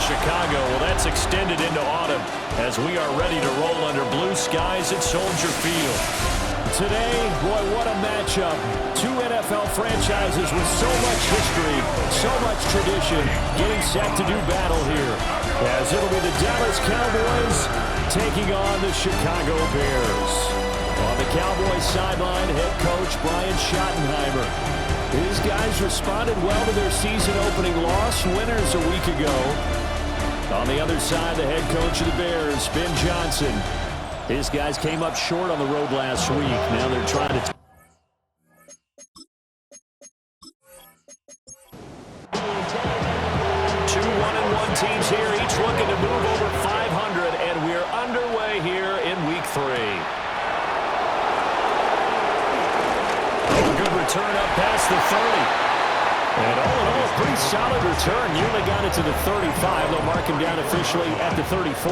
Chicago. Well, that's extended into autumn as we are ready to roll under blue skies at Soldier Field. Today, boy, what a matchup. Two NFL franchises with so much history, so much tradition, getting set to do battle here. As it'll be the Dallas Cowboys taking on the Chicago Bears. On the Cowboys sideline, head coach Brian Schottenheimer. His guys responded well to their season-opening loss, winners a week ago. On the other side, the head coach of the Bears, Ben Johnson. His guys came up short on the road last week. Now they're trying to... Two 1-1 teams here, each looking to move over 500, and we're underway here in Week 3. Good return up past the 30. And all in all, pretty solid return. Nearly got it to the 35. They'll mark him down officially at the 34.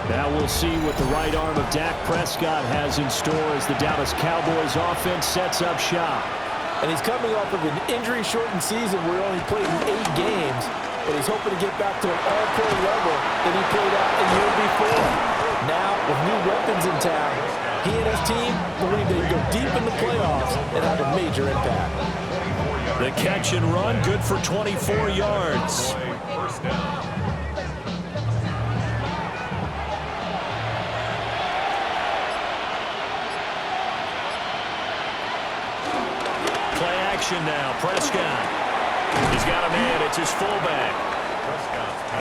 Now we'll see what the right arm of Dak Prescott has in store as the Dallas Cowboys offense sets up shop. And he's coming off of an injury-shortened season where he only played in 8 games, but he's hoping to get back to an all-pro level that he played out a year before. Now, with new weapons in town, he and his team believe they can go deep in the playoffs and have a major impact. The catch and run, good for 24 yards. Play action now, Prescott. He's got a man, it's his fullback.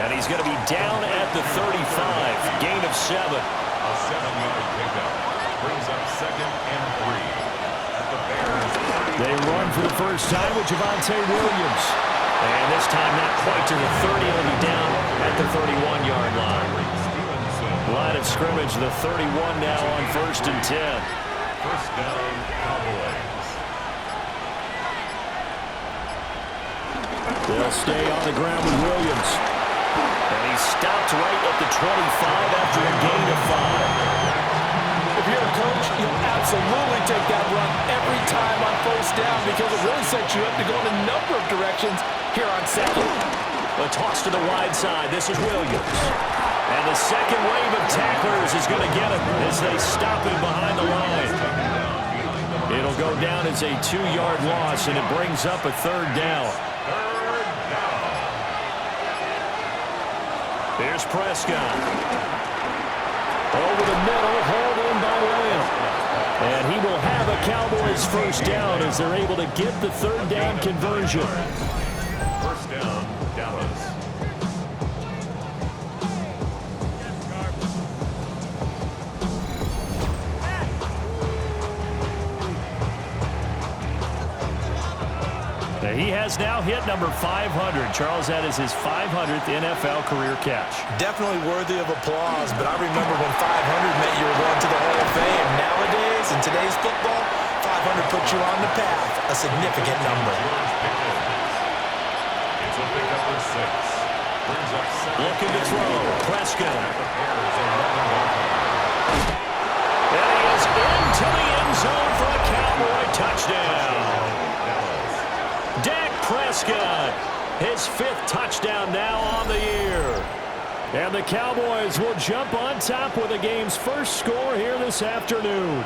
And he's going to be down at the 35, gain of 7. A 7-yard pickup brings up 2nd and 3 at the Bears. They run for the first time with Javonte Williams. And this time not quite to the 30. It'll be down at the 31-yard line. Line of scrimmage, the 31 now on 1st and 10. First down, Cowboys. They'll stay on the ground with Williams. And he stopped right at the 25 after a gain of 5. If you're a coach, you'll absolutely take that run every time on first down because it really sets you up to go in a number of directions here on 2nd. A toss to the wide side. This is Williams. And the second wave of tacklers is going to get him as they stop him behind the line. It'll go down as a 2-yard loss, and it brings up a 3rd down. Here's Prescott. Over the middle, hauled in by Lamb. And he will have a Cowboys first down as they're able to get the 3rd down conversion. First down, Dallas. He has now hit number 500. Charles, that is his 500th NFL career catch. Definitely worthy of applause, but I remember when 500 meant you were going to the Hall of Fame. Nowadays, in today's football, 500 puts you on the path, a significant number. It's a pickup of 6. Brings up 7. Looking to throw. Prescott. And he is into the end zone for a Cowboy touchdown. Dak Prescott, his 5th touchdown now on the year. And the Cowboys will jump on top with the game's first score here this afternoon.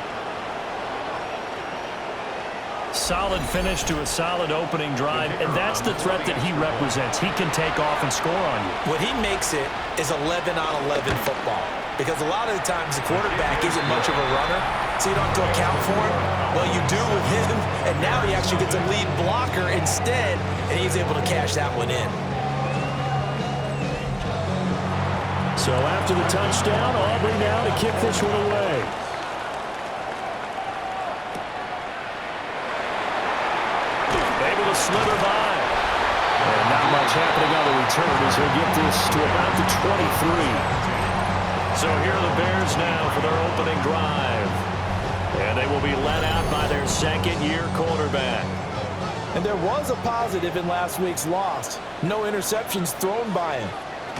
Solid finish to a solid opening drive, and that's the threat that he represents. He can take off and score on you. What he makes it is 11-on-11 football. Because a lot of the times the quarterback isn't much of a runner, so you don't have to account for him. Well, you do with him, and now he actually gets a lead blocker instead, and he's able to cash that one in. So after the touchdown, Aubrey now to kick this one away. Able to slither by. And not much happening on the return as he'll get this to about the 23. So here are the Bears now for their opening drive. And they will be led out by their 2nd-year quarterback. And there was a positive in last week's loss. No interceptions thrown by him.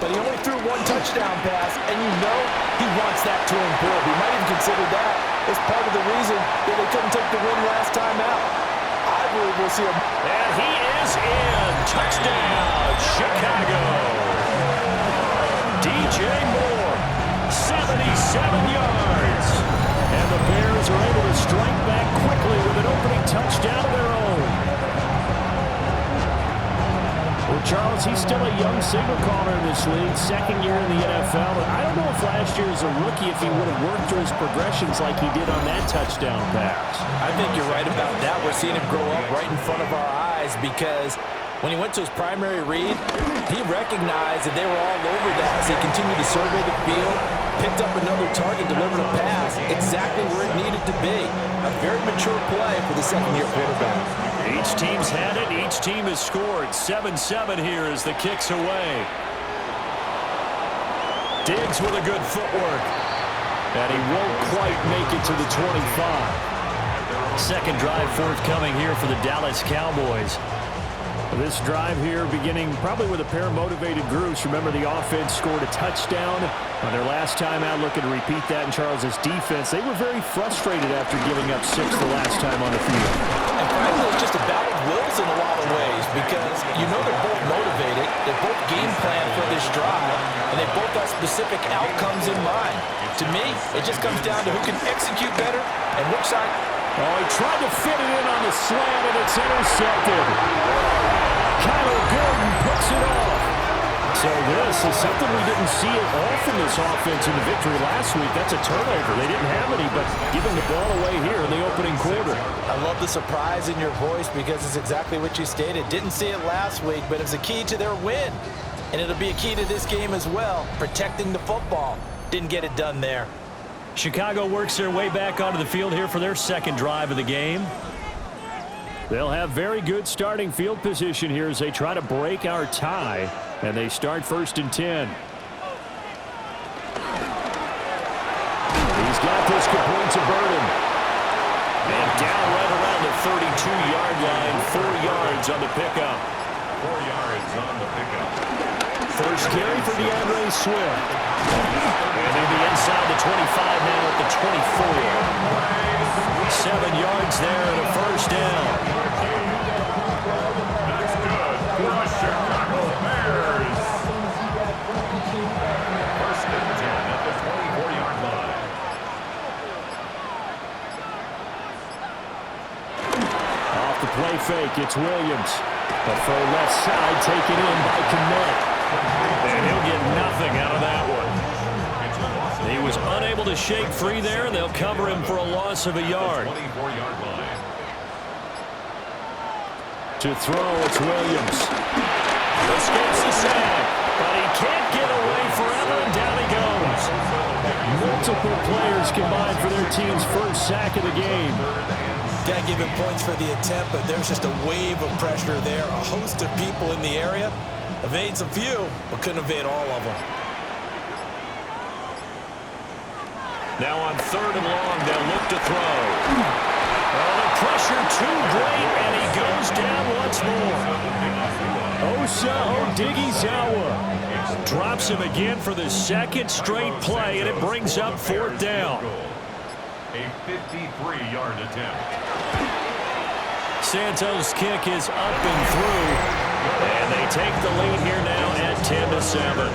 But he only threw 1 touchdown pass, and you know he wants that to improve. He might even consider that as part of the reason that they couldn't take the win last time out. I believe we'll see him. And he is in. Touchdown, Chicago. 7 yards. And the Bears are able to strike back quickly with an opening touchdown of their own. Well, Charles, he's still a young signal caller in this league, second year in the NFL. And I don't know if last year as a rookie, if he would have worked through his progressions like he did on that touchdown pass. I think you're right about that. We're seeing him grow up right in front of our eyes because when he went to his primary read, he recognized that they were all over that as he continued to survey the field, picked up another target, delivered a pass exactly where it needed to be. A very mature play for the second-year quarterback. Each team's had it. Each team has scored. 7-7 here as the kick's away. Diggs with a good footwork. And he won't quite make it to the 25. Second drive forthcoming here for the Dallas Cowboys. This drive here beginning probably with a pair of motivated groups. Remember, the offense scored a touchdown on their last time out, looking to repeat that in Charles's defense. They were very frustrated after giving up 6 the last time on the field. And frankly, it's just a battle of wills in a lot of ways because you know they're both motivated, they both game plan for this drive, and they both have specific outcomes in mind. To me, it just comes down to who can execute better and which side. Oh, he tried to fit it in on the slant, and it's intercepted. Kyler Gordon puts it off. So this is something we didn't see it all from this offense in the victory last week. That's a turnover. They didn't have any, but giving the ball away here in the opening quarter. I love the surprise in your voice because it's exactly what you stated. Didn't see it last week, but it was a key to their win. And it'll be a key to this game as well, protecting the football. Didn't get it done there. Chicago works their way back onto the field here for their second drive of the game. They'll have very good starting field position here as they try to break our tie, and they start 1st and 10. He's got this complete to Burden. And down right around the 32-yard line, 4 yards on the pickup. 4 yards on the pickup. First carry for DeAndre Swift. And they'll be inside the 25 now at the 24. 7 yards there and a first down. That's good for the Chicago Bears. 1st and 10 at the 24-yard line. Off the play fake, it's Williams. The far left side taken in by Kmet. And he'll get nothing out of that one. He was unable to shake free there, and they'll cover him for a loss of a yard. 24-yard line. To throw, it's Williams. Escapes the sack, but he can't get away forever, and down he goes. Multiple players combined for their team's first sack of the game. Got to give him points for the attempt, but there's just a wave of pressure there. A host of people in the area. Evades a few, but couldn't evade all of them. Now on 3rd and long, they'll look to throw. Oh, the pressure too great, and he goes down once more. Osa Odighizuwa drops him again for the second straight play, and it brings up 4th down. A 53-yard attempt. Santos' kick is up and through, and they take the lead here now at 10-7.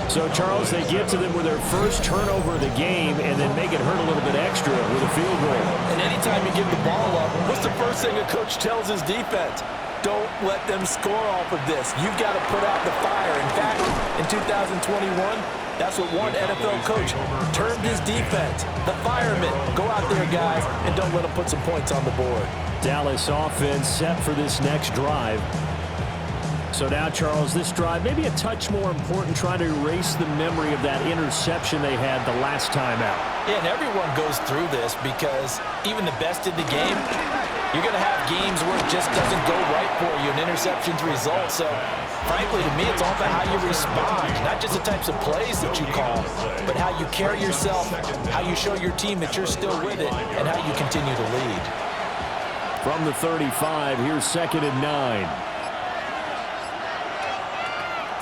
So, Charles, they get to them with their first turnover of the game and then make it hurt a little bit extra with a field goal. And anytime you give the ball up, what's the first thing a coach tells his defense? Don't let them score off of this. You've got to put out the fire. In fact, in 2021, that's what one NFL coach termed his defense. The firemen. Go out there, guys, and don't let them put some points on the board. Dallas offense set for this next drive. So now, Charles, this drive maybe a touch more important, trying to erase the memory of that interception they had the last time out. Yeah, and everyone goes through this because even the best in the game, you're going to have games where it just doesn't go right for you, and interceptions result. So, frankly, to me, it's all about how you respond, not just the types of plays that you call, but how you carry yourself, how you show your team that you're still with it, and how you continue to lead. From the 35, here's 2nd and 9.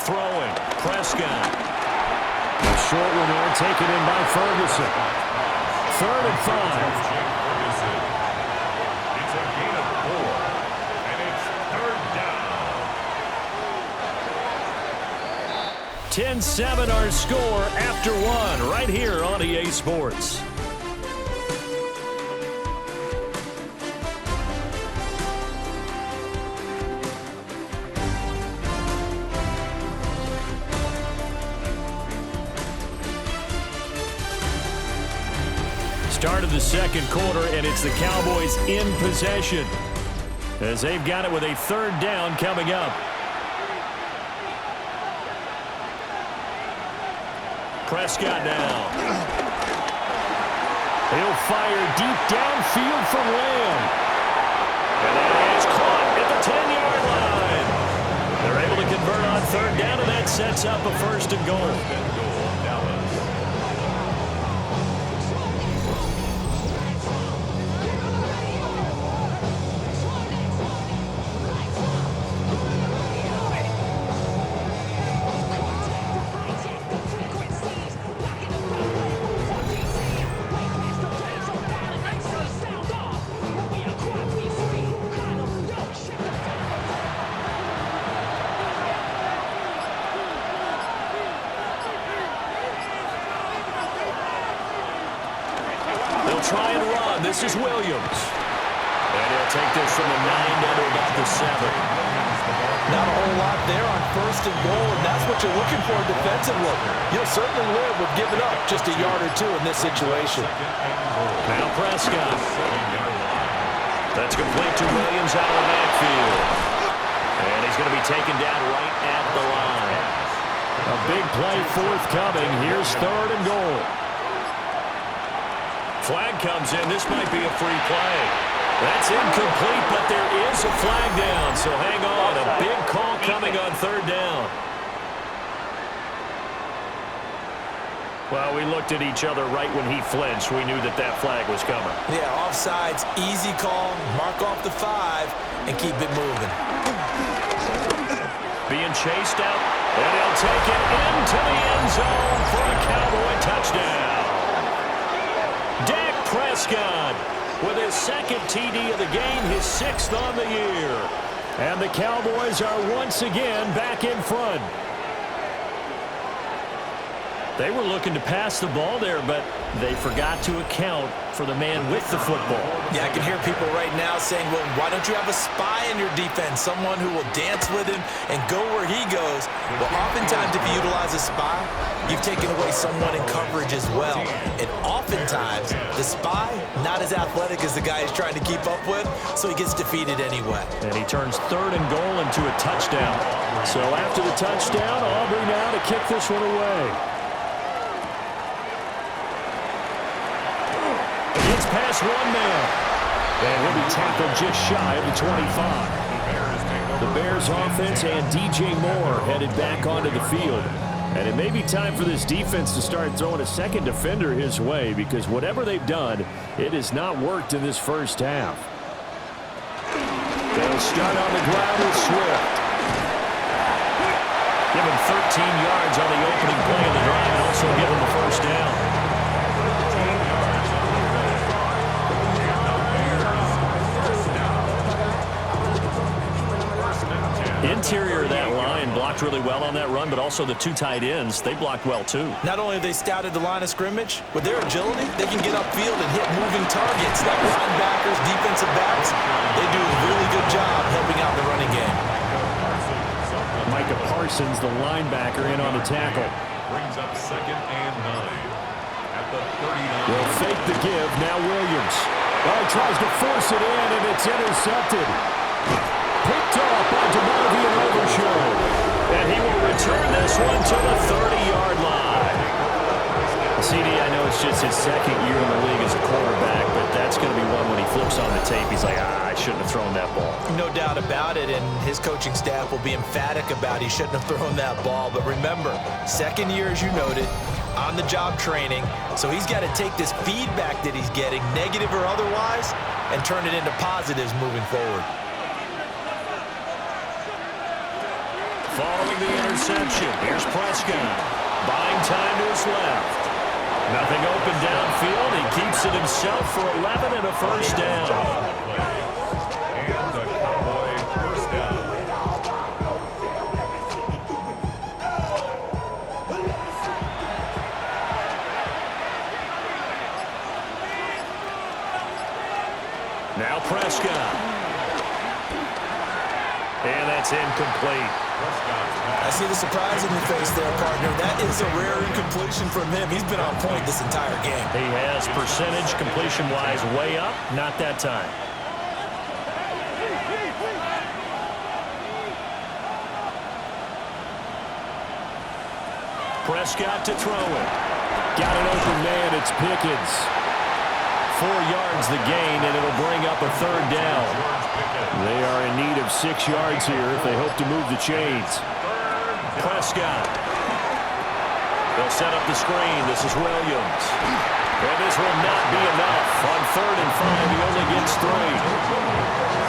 Throwing, Prescott. A short one there, taken in by Ferguson. 3rd and 5. It's a gain of 4, and it's 3rd down. 10-7 our score after one right here on EA Sports. Start of the second quarter, and it's the Cowboys in possession as they've got it with a third down coming up. Prescott now. He'll fire deep downfield for Lamb. And that is caught at the 10-yard line. They're able to convert on third down, and that sets up a first and goal. Try and run. This is Williams. And he'll take this from the 9 down to about the 7. Not a whole lot there on first and goal, and that's what you're looking for defensively. You'll certainly live with giving up just a yard or two in this situation. Now Prescott. That's complete to Williams out of the backfield. And he's going to be taken down right at the line. A big play forthcoming. Here's third and goal. Flag comes in. This might be a free play. That's incomplete, but there is a flag down. So hang on. A big call coming on third down. Well, we looked at each other right when he flinched. We knew that that flag was coming. Yeah, offsides, easy call. Mark off the 5 and keep it moving. Being chased out, and he'll take it into the end zone for a Cowboy touchdown. Dak Prescott with his second TD of the game, his 6th on the year. And the Cowboys are once again back in front. They were looking to pass the ball there, but they forgot to account for the man with the football. Yeah, I can hear people right now saying, well, why don't you have a spy in your defense, someone who will dance with him and go where he goes? Well, oftentimes if you utilize a spy, you've taken away someone in coverage as well. And oftentimes, the spy, not as athletic as the guy he's trying to keep up with, so he gets defeated anyway. And he turns third and goal into a touchdown. So after the touchdown, Aubrey now to kick this one away. Gets past one man. And he'll be tackled just shy of the 25. The Bears offense and DJ Moore headed back onto the field. And it may be time for this defense to start throwing a second defender his way, because whatever they've done, it has not worked in this first half. They'll start on the ground with Swift. Give him 13 yards on the opening play of the drive and also give him the first down. Interior of that line blocked really well on that run, but also the two tight ends, they blocked well too. Not only have they scouted the line of scrimmage, with their agility, they can get upfield and hit moving targets like linebackers, defensive backs. They do a really good job helping out the running game. Micah Parsons, the linebacker, in on the tackle. Brings up 2nd and 9 at the 39. Will fake the give, now Williams. Oh, he tries to force it in, and it's intercepted. Picked up by DeMarvion Overshow. And he will return this one to the 30-yard line. CD, I know it's just his second year in the league as a quarterback, but that's going to be one when he flips on the tape. He's like, I shouldn't have thrown that ball. No doubt about it, and his coaching staff will be emphatic about he shouldn't have thrown that ball. But remember, second year, as you noted, on-the-job training, so he's got to take this feedback that he's getting, negative or otherwise, and turn it into positives moving forward. Following the interception, here's Prescott. Buying time to his left. Nothing open downfield. He keeps it himself for 11 and a first down. And the Cowboy first down. Prescott. And that's incomplete. I see the surprise in your face there, partner. That is a rare incompletion from him. He's been on point this entire game. He has percentage completion-wise way up. Not that time. Prescott to throw it. Got an open man. It's Pickens. 4 yards the gain, and it'll bring up a third down. They are in need of 6 yards here if they hope to move the chains. Prescott. They'll set up the screen. This is Williams. And this will not be enough. On 3rd and 5, he only gets 3.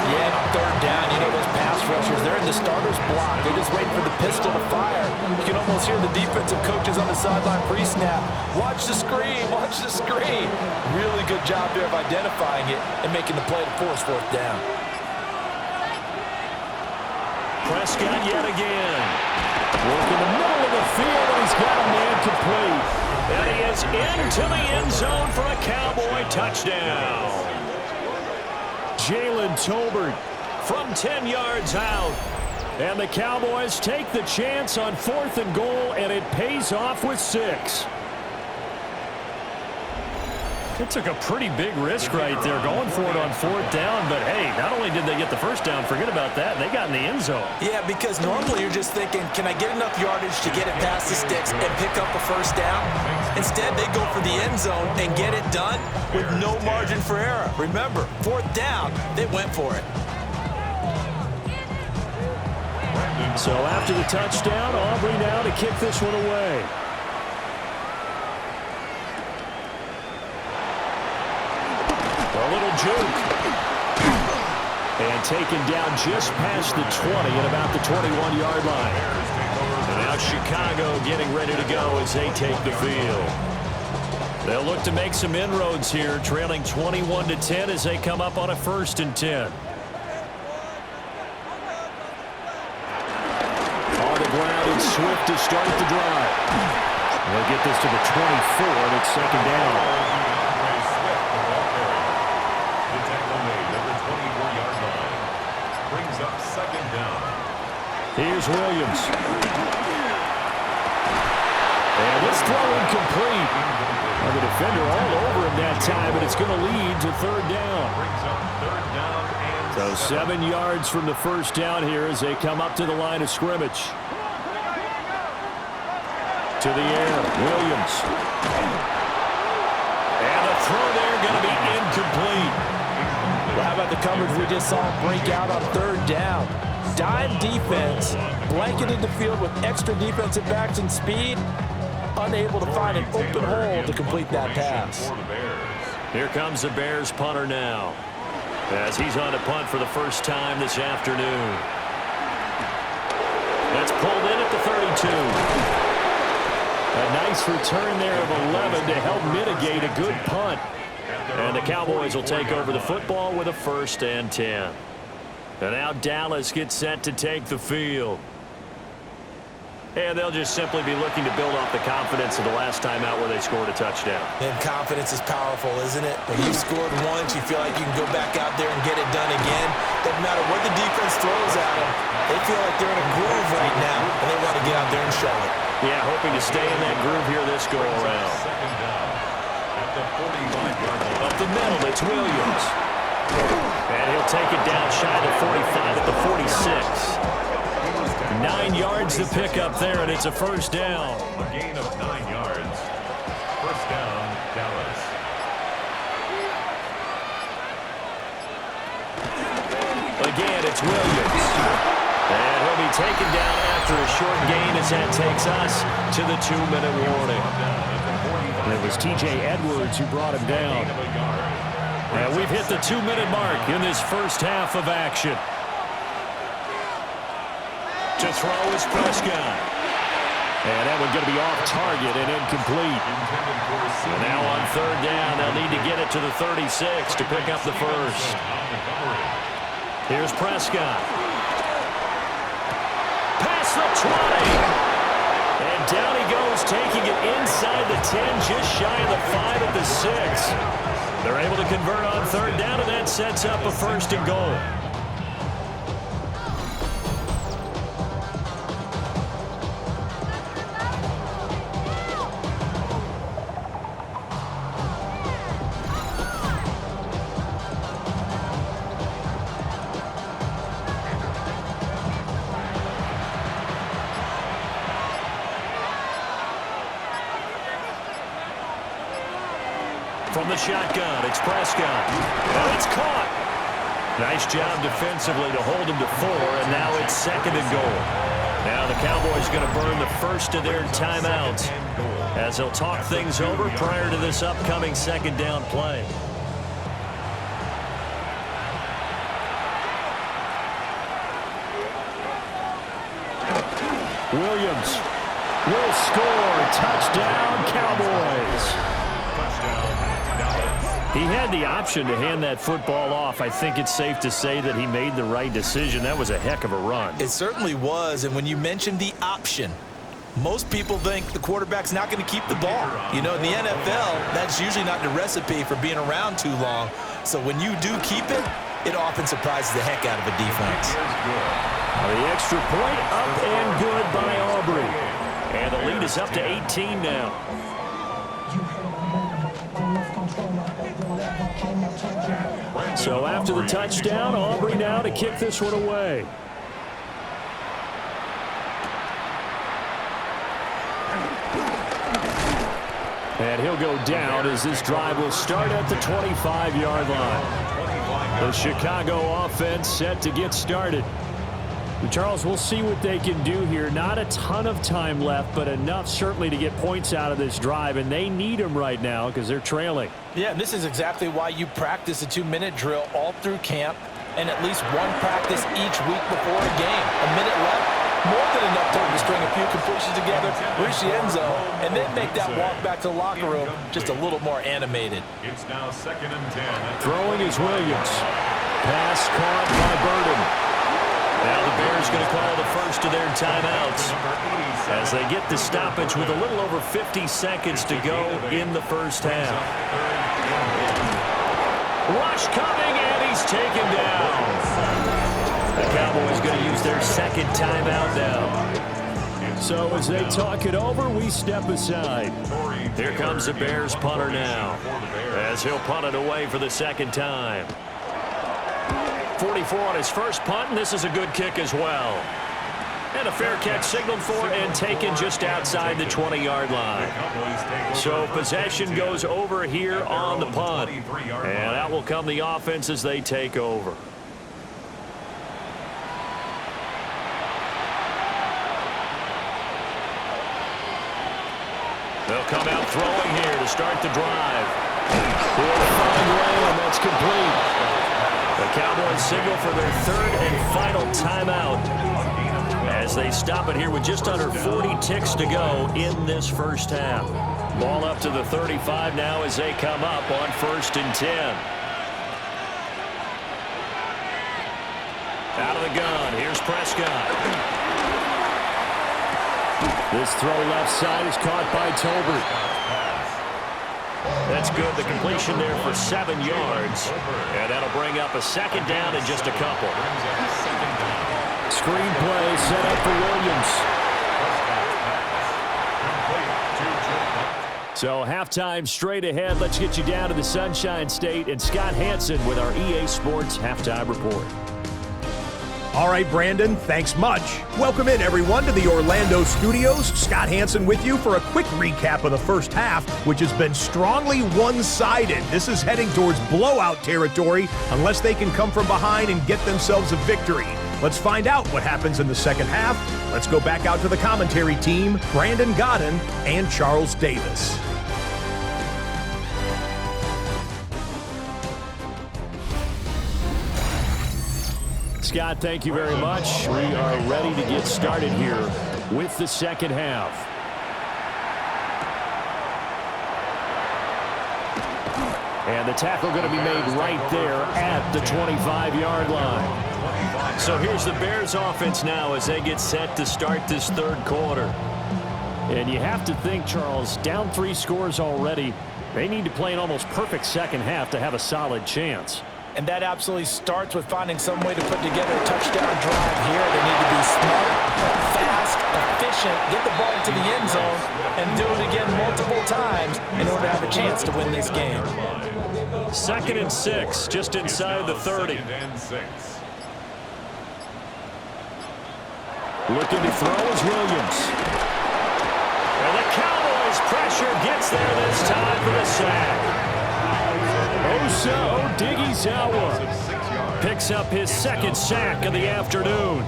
Yeah, on 3rd down, you know those pass rushers, they're in the starter's block. They're just waiting for the pistol to fire. You can almost hear the defensive coaches on the sideline pre-snap. Watch the screen, watch the screen. Really good job there of identifying it and making the play to force 4th down. Prescott yet again. Work in the middle of the field, and he's got a man complete. And he is into the end zone for a Cowboy touchdown. Jalen Tolbert from 10 yards out. And the Cowboys take the chance on 4th and goal, and it pays off with 6. It took a pretty big risk right there going for it on 4th down, but hey, not only did they get the first down, forget about that, they got in the end zone. Yeah, because normally you're just thinking, can I get enough yardage to get it past the sticks and pick up a first down? Instead, they go for the end zone and get it done with no margin for error. Remember, 4th down, they went for it. So after the touchdown, Aubrey now to kick this one away. A little juke. And taken down just past the 20 at about the 21-yard line. And now Chicago getting ready to go as they take the field. They'll look to make some inroads here, trailing 21-10 as they come up on a 1st and 10. On the ground, it's Swift to start the drive. They'll get this to the 24, and it's 2nd down. Here's Williams. And this throw incomplete. And the defender all over him that time, but it's going to lead to 3rd down. So 7 yards from the first down here as they come up to the line of scrimmage. To the air, Williams. And the throw there going to be incomplete. Well, how about the coverage we just saw break out on 3rd down? Dime defense, blanketed the field with extra defensive backs and speed, unable to find an open hole to complete that pass. Here comes the Bears punter now, as he's on to punt for the first time this afternoon. That's pulled in at the 32. A nice return there of 11 to help mitigate a good punt. And the Cowboys will take over the football with a 1st and 10. And now Dallas gets set to take the field. And they'll just simply be looking to build off the confidence of the last time out where they scored a touchdown. And confidence is powerful, isn't it? When you scored once, you feel like you can go back out there and get it done again. Doesn't matter what the defense throws at them. They feel like they're in a groove right now, and they want to get out there and show it. Yeah, hoping to stay in that groove here this go-around. Up the middle, it's Williams. And he'll take it down shy of the 45 at the 46. 9 yards to pick up there, and it's a 1st down. A gain of 9 yards. 1st down, Dallas. Again, it's Williams. And he'll be taken down after a short gain as that takes us to the 2-minute warning. And it was T.J. Edwards who brought him down. And we've hit the 2-minute mark in this first half of action. To throw is Prescott. And that one's going to be off target and incomplete. And now on 3rd down, they'll need to get it to the 36 to pick up the 1st. Here's Prescott. Past the 20. And down he goes, taking it inside the 10, just shy of the 5 at the 6. They're able to convert on third down, and that sets up a 1st and goal. From the shotgun, it's Prescott. And it's caught. Nice job defensively to hold him to 4, and now it's 2nd and goal. Now the Cowboys going to burn the first of their timeouts as they'll talk things over prior to this upcoming 2nd down play. Williams will score. Touchdown, Cowboys. He had the option to hand that football off. I think it's safe to say that he made the right decision. That was a heck of a run. It certainly was, and when you mentioned the option, most people think the quarterback's not going to keep the ball. You know, in the NFL, that's usually not the recipe for being around too long. So when you do keep it, it often surprises the heck out of a defense. The extra point up and good by Aubrey. And the lead is up to 18 now. So after the touchdown, Aubrey now to kick this one away. And he'll go down as this drive will start at the 25-yard line. The Chicago offense set to get started. Charles, we'll see what they can do here. Not a ton of time left, but enough certainly to get points out of this drive, and they need them right now because they're trailing. Yeah, and this is exactly why you practice a 2-minute drill all through camp and at least one practice each week before a game. A minute left, more than enough time to string a few completions together, reach the end zone, and then make that walk back to the locker room just a little more animated. It's now 2nd and 10. Throwing is Williams. Pass caught by Burden. Now the Bears going to call the first of their timeouts as they get the stoppage with a little over 50 seconds to go in the first half. Rush coming, and he's taken down. The Cowboys going to use their 2nd timeout now. So as they talk it over, we step aside. Here comes the Bears punter now as he'll punt it away for the 2nd time. 44 on his first punt, and this is a good kick as well. And a fair catch signaled for and taken just outside the 20-yard line. So possession goes over here on the punt. And out will come the offense as they take over. They'll come out throwing here to start the drive. He'll find Lamb, that's complete. The Cowboys signal for their 3rd and final timeout as they stop it here with just under 40 ticks to go in this first half. Ball up to the 35 now as they come up on 1st and 10. Out of the gun, here's Prescott. This throw left side is caught by Tolbert. That's good. The completion there for 7 yards. And that'll bring up a 2nd down in just a couple. Screen play set up for Williams. So halftime straight ahead. Let's get you down to the Sunshine State and Scott Hansen with our EA Sports Halftime Report. All right, Brandon, thanks much. Welcome in, everyone, to the Orlando studios. Scott Hansen with you for a quick recap of the first half, which has been strongly one-sided. This is heading towards blowout territory unless they can come from behind and get themselves a victory. Let's find out what happens in the second half. Let's go back out to the commentary team, Brandon Godden and Charles Davis. Scott, thank you very much. We are ready to get started here with the second half. And the tackle going to be made right there at the 25-yard line. So here's the Bears offense now as they get set to start this 3rd quarter. And you have to think, Charles, down 3 scores already. They need to play an almost perfect second half to have a solid chance. And that absolutely starts with finding some way to put together a touchdown drive here. They need to be smart, fast, efficient, get the ball to the end zone, and do it again multiple times in order to have a chance to win this game. 2nd and 6, just inside the 30. Looking to throw is Williams. And the Cowboys pressure gets there this time for the sack. Osa Odighizuwa picks up his 2nd sack of the afternoon.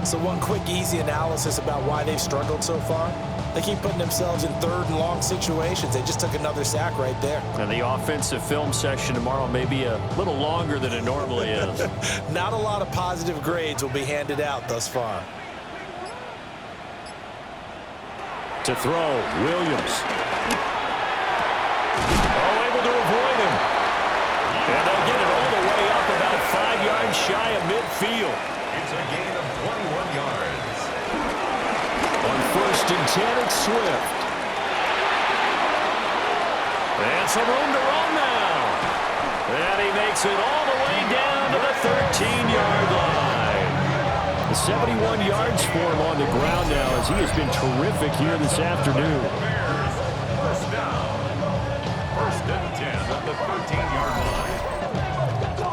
So one quick, easy analysis about why they've struggled so far. They keep putting themselves in 3rd and long situations. They just took another sack right there. And the offensive film session tomorrow may be a little longer than it normally is. Not a lot of positive grades will be handed out thus far. To throw, Williams. Able to avoid him. And they'll get it all the way up about 5 yards shy of midfield. It's a gain of 21 yards. On 1st and 10, it's Swift. And some room to run now. And he makes it all the way down to the 13-yard line. The 71 yards for him on the ground now as he has been terrific here this afternoon. Bears, first down. 1st and 10 at the 13-yard line.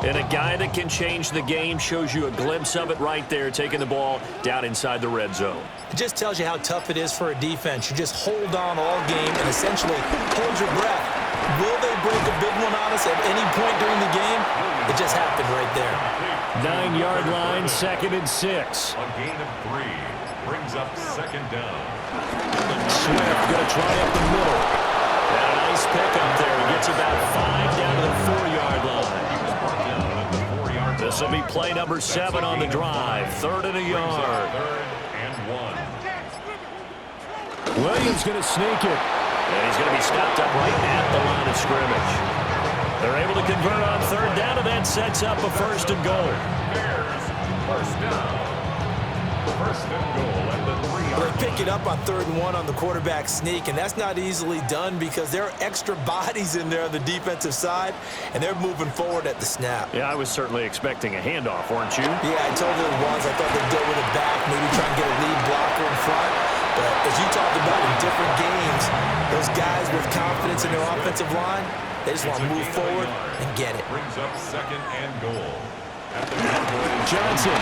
And a guy that can change the game shows you a glimpse of it right there, taking the ball down inside the red zone. It just tells you how tough it is for a defense. You just hold on all game and essentially hold your breath. Will they break a big one on us at any point during the game? It just happened right there. 9-yard line, 2nd and 6. A gain of 3 brings up 2nd down. Swift going to try up the middle. And a nice pickup there. He gets about 5 down to the 4-yard line. This will be play number 7 on the drive. 3rd and a yard. 3rd and 1. Williams going to sneak it. And he's going to be stopped up right at the line of scrimmage. They're able to convert on 3rd down, and that sets up a 1st and goal. Bears, first down. 1st and goal at the 3-yard line. They pick it up on 3rd and 1 on the quarterback sneak, and that's not easily done because there are extra bodies in there on the defensive side, and they're moving forward at the snap. Yeah, I was certainly expecting a handoff, weren't you? Yeah, I told you it was. I thought they'd go with it back, maybe try and get a lead blocker in front. But as you talked about in different games, those guys with confidence in their offensive line, they just want to move forward and get it. Brings up 2nd and goal. At the Cowboys. Johnson.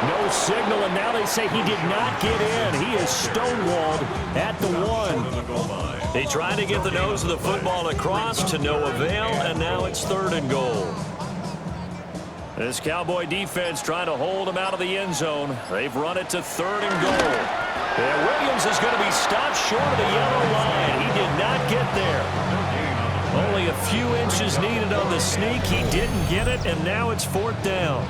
No signal, and now they say he did not get in. He is stonewalled at the 1. They tried to get the nose of the football across to no avail, and now it's 3rd and goal. This Cowboy defense trying to hold him out of the end zone. They've run it to 3rd and goal. And Williams is going to be stopped short of the yellow line. He did not get there. Only a few inches needed on the sneak. He didn't get it, and now it's 4th down.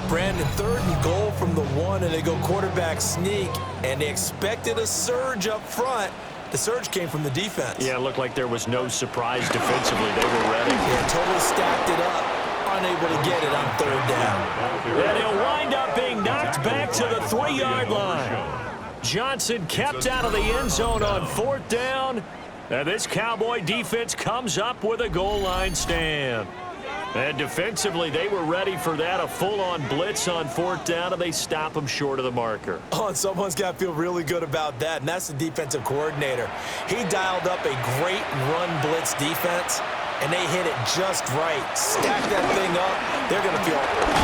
Brandon, 3rd and goal from the 1, and they go quarterback sneak, and they expected a surge up front. The surge came from the defense. Yeah, it looked like there was no surprise defensively. They were ready. Yeah, totally stacked it up. Unable to get it on 3rd down. And he'll wind up being knocked back to the 3-yard line. Johnson kept out of the end zone on 4th down. And this Cowboy defense comes up with a goal line stand. And defensively, they were ready for that, a full-on blitz on 4th down, and they stop him short of the marker. Oh, and someone's got to feel really good about that, and that's the defensive coordinator. He dialed up a great run blitz defense, and they hit it just right. Stack that thing up. They're going to feel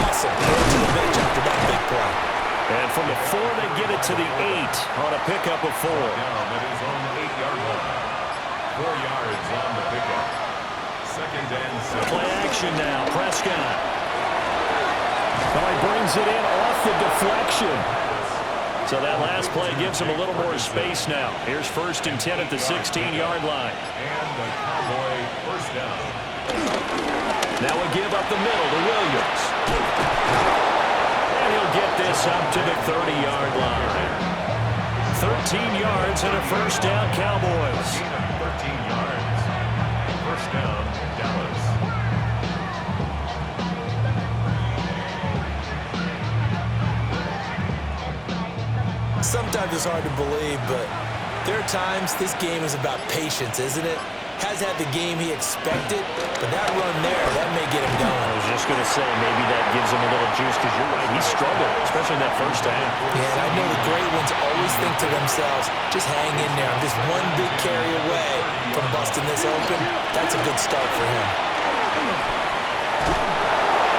awesome going to the bench after that big play. And from the 4, they get it to the 8 on a pickup of 4. That is on the 8-yard line. 4 yards on the pickup. 2nd and 6. Play action now. Prescott. Well, he brings it in off the deflection. So that last play gives him a little more space now. Here's 1st and 10 at the 16-yard line. And the Cowboy first down. Now we give up the middle to Williams. And he'll get this up to the 30-yard line. 13 yards and a 1st down, Cowboys. 13 yards. 1st down, Dallas. Sometimes it's hard to believe, but There are times this game is about patience, isn't it? Has had the game he expected, but that run there, that may get him going. I was just going to say, maybe that gives him a little juice, because you're right, he struggled, especially in that first half. Yeah, and I know the great ones always think to themselves, just hang in there. I'm just one big carry away from busting this open. That's a good start for him.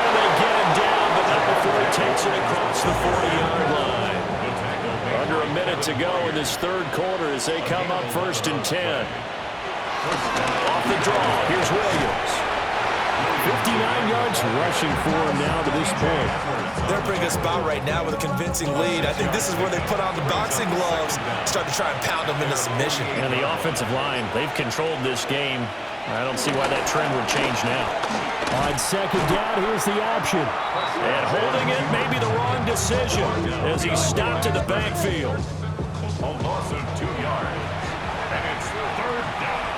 And they get him down, but not before he takes it across the 40-yard line. Under a minute to go in this third quarter as they come up 1st and 10. Off the draw, here's Williams. 59 yards rushing for him now to this point. They're bringing us about right now with a convincing lead. I think this is where they put on the boxing gloves, start to try and pound them into submission. And the offensive line, they've controlled this game. I don't see why that trend would change now. On 2nd down, here's the option. And holding it may be the wrong decision as he stopped in the backfield. A loss of 2 yards. And it's 3rd down.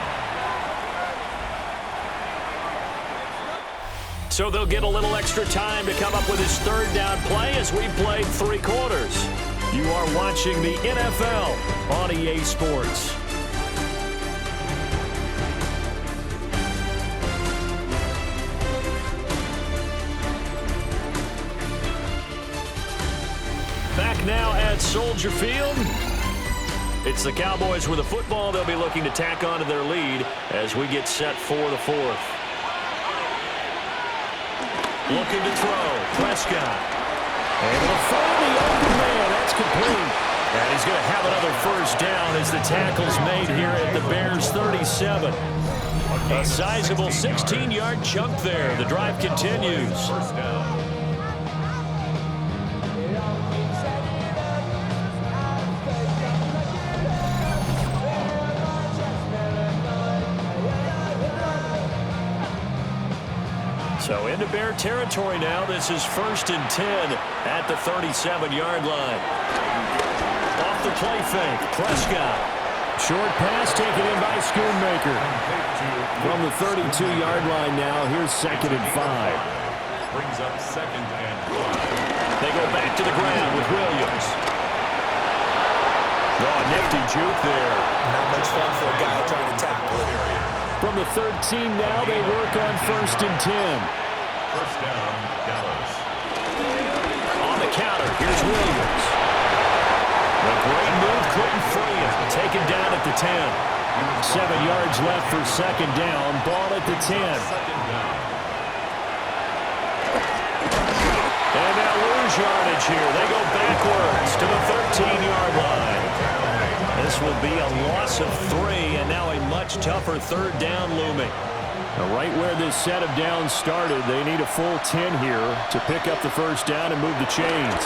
So they'll get a little extra time to come up with his 3rd down play as we played 3 quarters. You are watching the NFL on EA Sports. Back now at Soldier Field. It's the Cowboys with the football. They'll be looking to tack on to their lead as we get set for the 4th. Looking to throw. Prescott. Able to find the open man. That's complete. And he's going to have another 1st down as the tackle's made here at the Bears 37. A sizable 16-yard chunk there. The drive continues. 1st down. So into Bear territory now. This is 1st and 10 at the 37-yard line. Off the play fake. Prescott. Short pass taken in by Schoonmaker. From the 32-yard line now, here's 2nd and 5. Brings up 2nd and 5. They go back to the ground with Williams. Oh, a nifty juke there. Not much fun for a guy trying to tackle it. From the 13 now, they work on 1st and 10. 1st down, Dallas. On the counter, here's Williams. The great move couldn't free him. Taken down at the 10. 7 yards left for 2nd down. Ball at the 10. 2nd down. And they'll lose yardage here. They go backwards to the 13-yard line. This will be a loss of 3, and now a much tougher 3rd down looming. Now, right where this set of downs started, they need a full 10 here to pick up the 1st down and move the chains.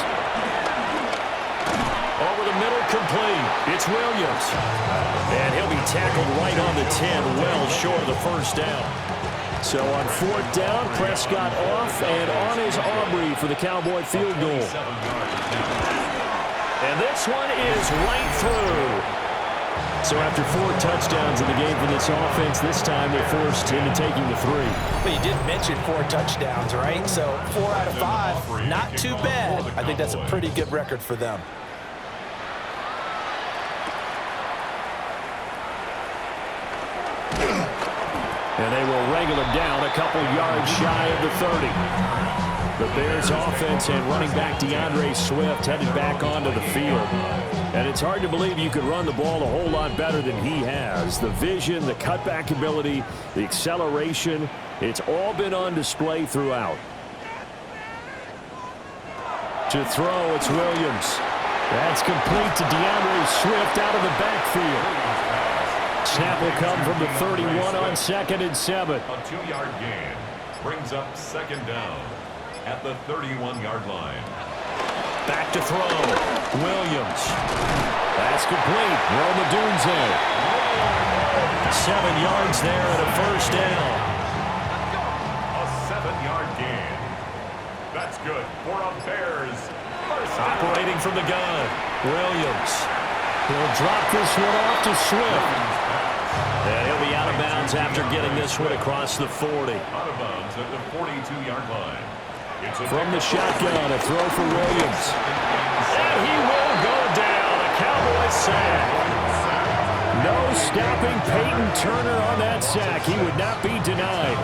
Over the middle, complete. It's Williams. And he'll be tackled right on the 10, well short of the 1st down. So on 4th down, Prescott off, and on is Aubrey for the Cowboy field goal. And this one is right through. So after 4 touchdowns in the game for this offense, this time they're forced into taking the 3. But you did mention 4 touchdowns, right? So 4 out of 5, not too bad. I think that's a pretty good record for them. And they will wrangle him down a couple yards shy of the 30. The Bears offense and running back DeAndre Swift headed back onto the field. And it's hard to believe you could run the ball a whole lot better than he has. The vision, the cutback ability, the acceleration, it's all been on display throughout. To throw, it's Williams. That's complete to DeAndre Swift out of the backfield. Snap will come from the 31 on 2nd and 7. A 2-yard gain brings up 2nd down at the 31-yard line. Back to throw. Williams. That's complete. Roma Dunze. 7 yards there and a 1st down. A 7-yard gain. That's good for a Bears. Operating from the gun. Williams. He'll drop this one off to Swift. And he'll be out of bounds after getting this one across the 40. Out of bounds at the 42-yard line. From the shotgun, a throw for Williams. And he will go down. A Cowboys sack. No stopping Peyton Turner on that sack. He would not be denied.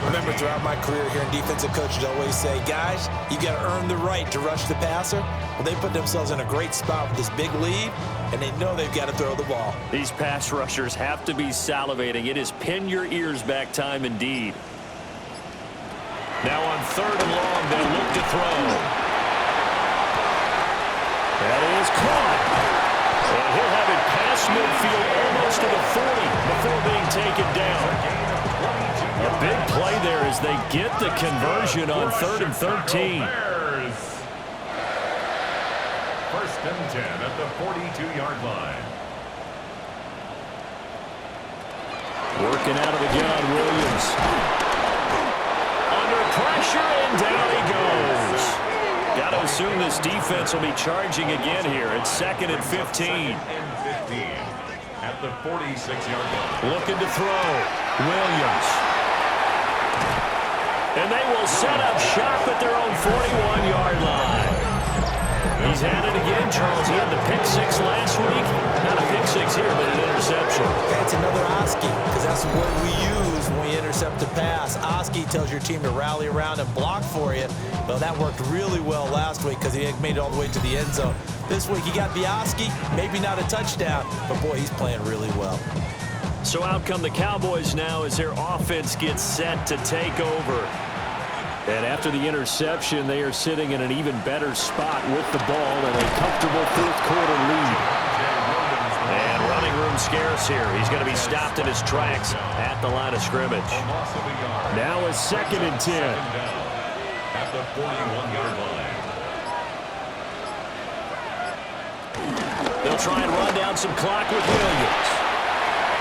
Remember, throughout my career here in defensive coaches always say, guys, you got to earn the right to rush the passer. Well, they put themselves in a great spot with this big lead, and they know they've got to throw the ball. These pass rushers have to be salivating. It is pin your ears back time indeed. Now on 3rd and long, they look to throw. That is caught. And he'll have it past midfield almost to the 40 before being taken down. A big play there as they get the conversion on 3rd and 13. First and 10 at the 42-yard line. Working out of the gun, Williams. Under pressure, and down he goes. Got to assume this defense will be charging again here. It's 2nd and 15. 2nd and 15 at the 46-yard line. Looking to throw. Williams. And they will set up shop at their own 41-yard line. He's had it again, Charles. He had the pick 6 last week. Not a pick 6 here, but an interception. That's another Oski, because that's the word we use when we intercept a pass. Oski tells your team to rally around and block for you. Well, that worked really well last week because he made it all the way to the end zone. This week he got the Oski, maybe not a touchdown, but boy, he's playing really well. So out come the Cowboys now as their offense gets set to take over. And after the interception, they are sitting in an even better spot with the ball and a comfortable 4th quarter lead. And running room scarce here. He's going to be stopped in his tracks at the line of scrimmage. Now a 2nd and 10. At the 41-yard line. They'll try and run down some clock with Williams.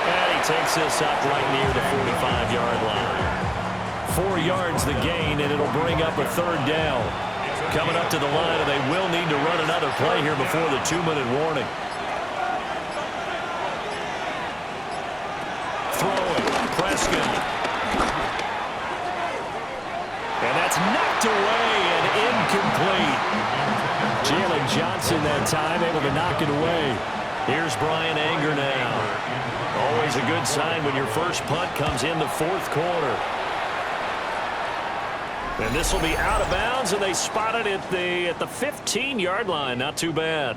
And he takes this up right near the 45-yard line. 4 yards the gain, and it'll bring up a 3rd down. Coming up to the line, and they will need to run another play here before the 2-minute warning. Throwing, Prescott. And that's knocked away and incomplete. Jalen Johnson that time able to knock it away. Here's Brian Anger now. Always a good sign when your first punt comes in the 4th quarter. And this will be out of bounds, and they spot it at the 15-yard line. Not too bad.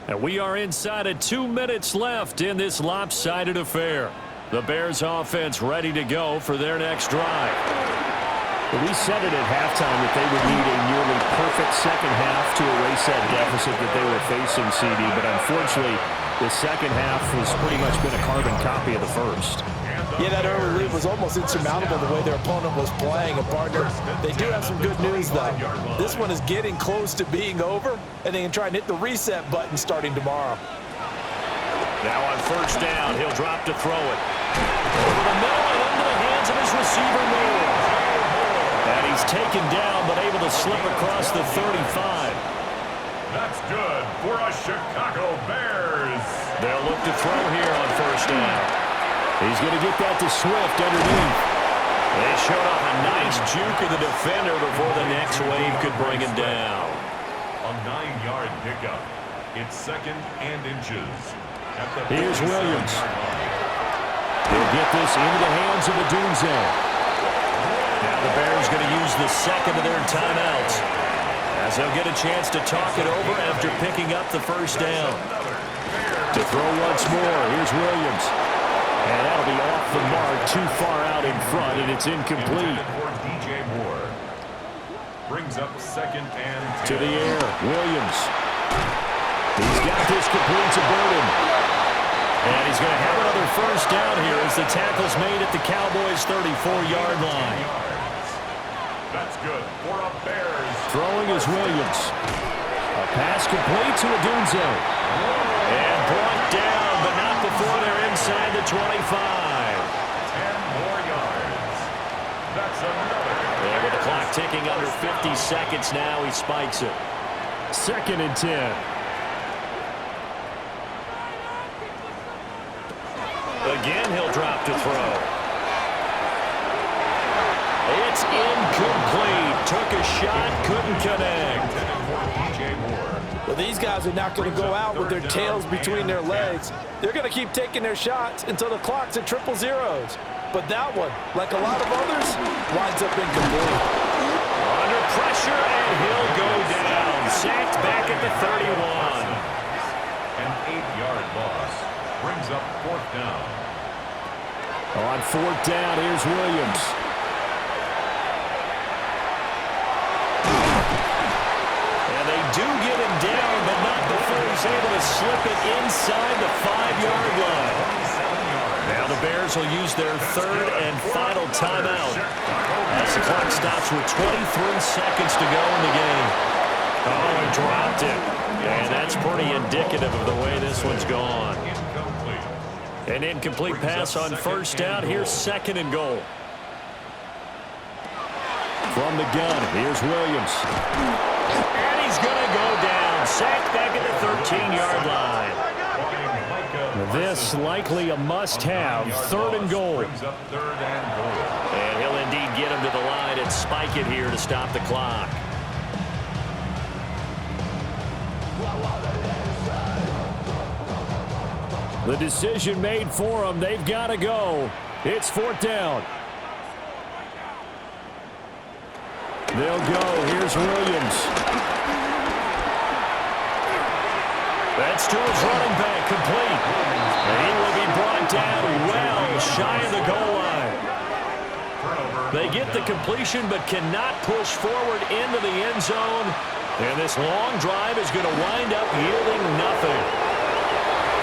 And we are inside of 2 minutes left in this lopsided affair. The Bears offense ready to go for their next drive. We said it at halftime that they would need a nearly perfect second half to erase that deficit that they were facing, CD. But unfortunately, the second half has pretty much been a carbon copy of the first. Yeah, that early lead was almost insurmountable the way their opponent was playing. And, partner, they do have some good news, though. This one is getting close to being over, and they can try and hit the reset button starting tomorrow. Now on 1st down, he'll drop to throw it. Over the middle and into the hands of his receiver, Moore. And he's taken down, but able to slip across the 35. That's good for a Chicago Bears. They'll look to throw here on 1st down. He's going to get that to Swift underneath. They showed off a nice juke of the defender before the next wave could bring him down. A 9-yard pickup. It's 2nd and inches. Here's Williams. He'll get this into the hands of Odunze. Now the Bears going to use the 2nd of their timeouts as they'll get a chance to talk it over after picking up the 1st down. To throw once more, here's Williams. And that'll be off the mark, too far out in front, and it's incomplete. For DJ Moore. Brings up 2nd and 10. To the air, Williams. He's got this complete to Burden. And he's going to have another 1st down here as the tackle's made at the Cowboys' 34-yard line. That's good for a Bears. Throwing is Williams. A pass complete to Odunze. And brought down, but not before they're inside the 25. 10 more yards. That's another. And with the clock ticking under 50 seconds now, he spikes it. 2nd and 10. Again, he'll drop to throw. It's incomplete. Took a shot, couldn't connect. DJ Moore. Well, these guys are not going to go out with their tails between their legs. They're going to keep taking their shots until the clock's at triple zeros. But that one, like a lot of others, winds up incomplete. Under pressure, and he'll go down. Sacked back at the 31. An 8-yard loss brings up 4th down. On 4th down, here's Williams. And they do get him down, but not before he's able to slip it inside the 5-yard line. Now the Bears will use their 3rd and final timeout as the clock stops with 23 seconds to go in the game. Oh, and dropped it. And that's pretty indicative of the way this one's gone. An incomplete pass on 1st down. Here's 2nd and goal. From the gun, here's Williams. And he's going to go down. Sacked back at the 13-yard line. This likely a must-have. 3rd and goal. And he'll indeed get him to the line and spike it here to stop the clock. The decision made for them. They've got to go. It's 4th down. They'll go. Here's Williams. That's to his running back, complete. And he will be brought down well shy of the goal line. They get the completion but cannot push forward into the end zone. And this long drive is going to wind up yielding nothing.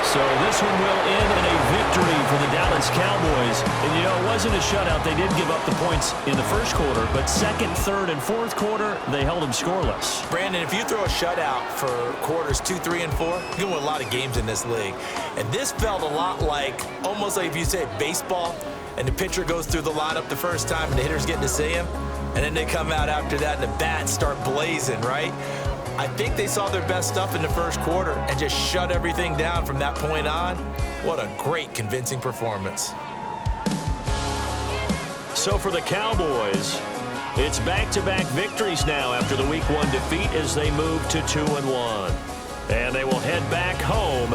So this one will end in a victory for the Dallas Cowboys. And, you know, it wasn't a shutout. They did give up the points in the 1st quarter, but 2nd, 3rd, and 4th quarter, they held them scoreless. Brandon, if you throw a shutout for quarters 2, 3, and 4, you're going to win a lot of games in this league. And this felt a lot like, almost like if you said baseball, and the pitcher goes through the lineup the first time, and the hitter's getting to see him, and then they come out after that, and the bats start blazing, right? I think they saw their best stuff in the 1st quarter and just shut everything down from that point on. What a great, convincing performance. So for the Cowboys, it's back-to-back victories now after the Week 1 defeat as they move to 2-1. And they will head back home